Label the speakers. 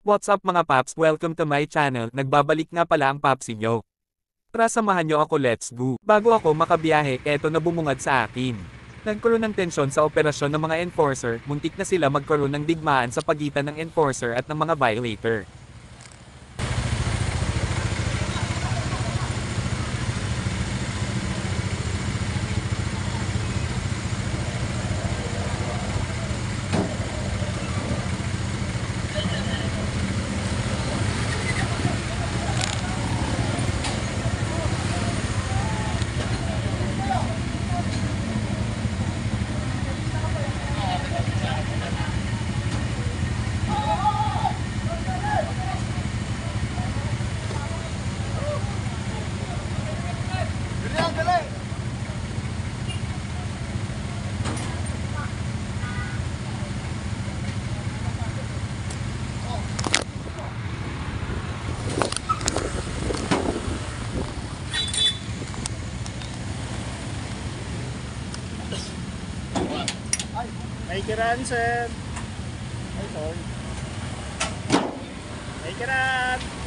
Speaker 1: What's up mga paps? Welcome to my channel. Nagbabalik nga pala ang papsi nyo. Tara samahan nyo ako, let's go. Bago ako makabiyahe, eto na bumungad sa akin. Nagkaroon ng tensyon sa operasyon ng mga enforcer, muntik na sila magkaroon ng digmaan sa pagitan ng enforcer at ng mga violator.
Speaker 2: May kiran, sir. Ay, sorry. May kiran.